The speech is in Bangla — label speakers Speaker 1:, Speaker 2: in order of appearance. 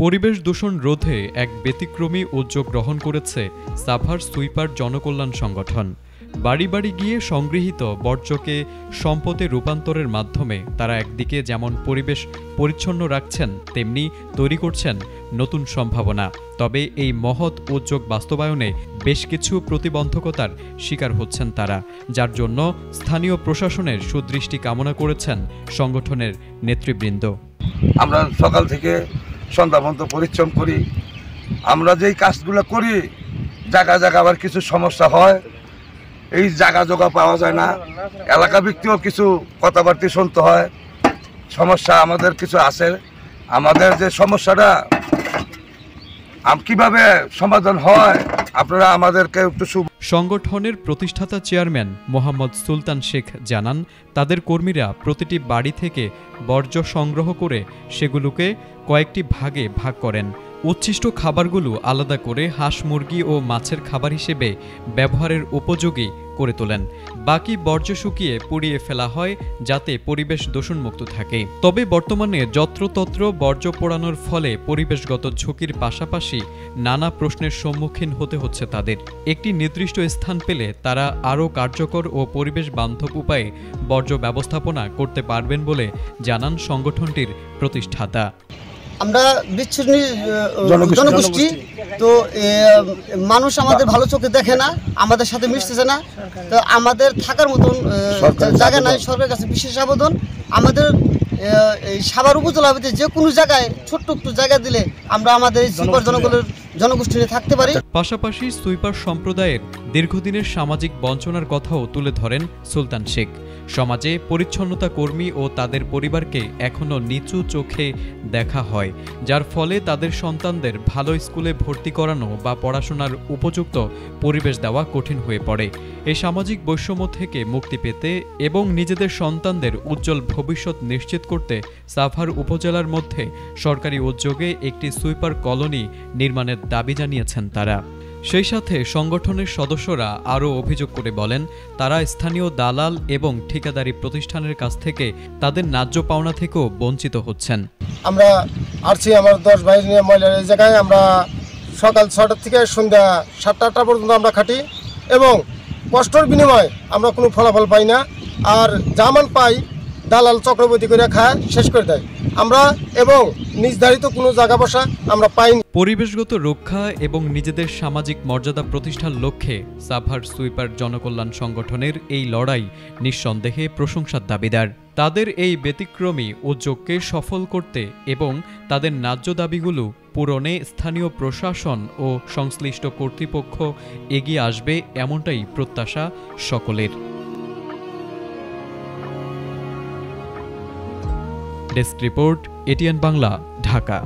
Speaker 1: পরিবেশ দূষণ রোধে এক ব্যতিক্রমী উদ্যোগ গ্রহণ করেছে সাভার সুইপার জনকল্যাণ সংগঠন। বাড়ি বাড়ি গিয়ে সংগৃহীত বর্জ্যকে সম্পদে রূপান্তরের মাধ্যমে তারা একদিকে যেমন পরিবেশ পরিচ্ছন্ন রাখছেন, তেমনি তৈরি করছেন নতুন সম্ভাবনা। তবে এই মহৎ উদ্যোগ বাস্তবায়নে বেশ কিছু প্রতিবন্ধকতার শিকার হচ্ছেন তারা, যার জন্য স্থানীয় প্রশাসনের সুদৃষ্টি কামনা করেছেন সংগঠনের নেতৃবৃন্দ।
Speaker 2: আমরা সকাল থেকে সন্ধ্যা পর্যন্ত পরিশ্রম করি। আমরা যেই কাজগুলো করি জায়গা জায়গা আবার কিছু সমস্যা হয়, এই জায়গা জোগা পাওয়া যায় না, এলাকা ভিত্তিও কিছু কথাবার্তা শুনতে হয়, সমস্যা আমাদের কিছু আছে। আমাদের যে সমস্যাটা কিভাবে সমাধান হয় আপনারা আমাদেরকে একটু।
Speaker 1: সংগঠনের প্রতিষ্ঠাতা চেয়ারম্যান মোহাম্মদ সুলতান শেখ জানান, তাদের কর্মীরা প্রতিটি বাড়ি থেকে বর্জ্য সংগ্রহ করে সেগুলোকে কয়েকটি ভাগে ভাগ করেন। উচ্ছিষ্ট খাবারগুলো আলাদা করে হাঁস, মুরগি ও মাছের খাবার হিসেবে ব্যবহারের উপযোগী করে তোলেন। বাকি বর্জ্য শুকিয়ে পুড়িয়ে ফেলা হয় যাতে পরিবেশ দূষণমুক্ত থাকে। তবে বর্তমানে যত্রতত্র বর্জ্য পোড়ানোর ফলে পরিবেশগত ঝুঁকির পাশাপাশি নানা প্রশ্নের সম্মুখীন হতে হচ্ছে তাদের। একটি নির্দিষ্ট স্থান পেলে তারা আরও কার্যকর ও পরিবেশ বান্ধব উপায়ে বর্জ্য ব্যবস্থাপনা করতে পারবেন বলে জানান সংগঠনটির প্রতিষ্ঠাতা।
Speaker 3: আমরা বিচ্ছিন্ন জনগোষ্ঠী, তো মানুষ আমাদের ভালো চোখে দেখে না, আমাদের সাথে মিশতেছে না, তো আমাদের থাকার মতন জায়গা নাই। সরকারের কাছে বিশেষ আবেদন, আমাদের এই সাভার উপজেলার ভিতরে যে কোনো জায়গায় ছোট্ট একটু জায়গা দিলে আমরা আমাদের এই সুইপার জনগোষ্ঠী নিয়ে থাকতে পারি।
Speaker 1: পাশাপাশি সুইপার সম্প্রদায়ের দীর্ঘদিনের সামাজিক বঞ্চনার কথাও তুলে ধরেন সুলতান শেখ। সমাজে পরিচ্ছন্নতা কর্মী ও তাদের পরিবারকে এখনও নিচু চোখে দেখা হয়, যার ফলে তাদের সন্তানদের ভালো স্কুলে ভর্তি করানো বা পড়াশোনার উপযুক্ত পরিবেশ দেওয়া কঠিন হয়ে পড়ে। এই সামাজিক বৈষম্য থেকে মুক্তি পেতে এবং নিজেদের সন্তানদের উজ্জ্বল ভবিষ্যৎ নিশ্চিত করতে সাভার উপজেলার মধ্যে সরকারি উদ্যোগে একটি সুইপার কলোনি নির্মাণের দাবি জানিয়েছেন তারা। সেই সাথে সংগঠনের সদস্যরা আরও অভিযোগ করে বলেন, তারা স্থানীয় দালাল এবং ঠিকাদারি প্রতিষ্ঠানের কাছ থেকে তাদের ন্যায্য পাওনা থেকেও বঞ্চিত হচ্ছেন।
Speaker 4: আমরা আসছি আমার 10 ভাই নিয়ে মহিলার এই জায়গায়। আমরা সকাল 6টা থেকে সন্ধ্যা 7টা পর্যন্ত আমরা খাটি এবং কষ্টের বিনিময়ে আমরা কোনো ফলাফল পাই না। আর জামান পাই দালাল চক্রবর্তী করে খায়, শেষ করে দেয় আমরা, এবং নির্ধারিত কোনো জায়গা বসা আমরা পাইনি।
Speaker 1: পরিবেশগত রক্ষা এবং নিজেদের সামাজিক মর্যাদা প্রতিষ্ঠার লক্ষ্যে সাভার সুইপার জনকল্যাণ সংগঠনের এই লড়াই নিঃসন্দেহে প্রশংসার দাবিদার। তাদের এই ব্যতিক্রমী উদ্যোগকে সফল করতে এবং তাদের ন্যায্য দাবিগুলো পূরণে স্থানীয় প্রশাসন ও সংশ্লিষ্ট কর্তৃপক্ষ এগিয়ে আসবে, এমনটাই প্রত্যাশা সকলের। Desk report, ATN Bangla, Dhaka.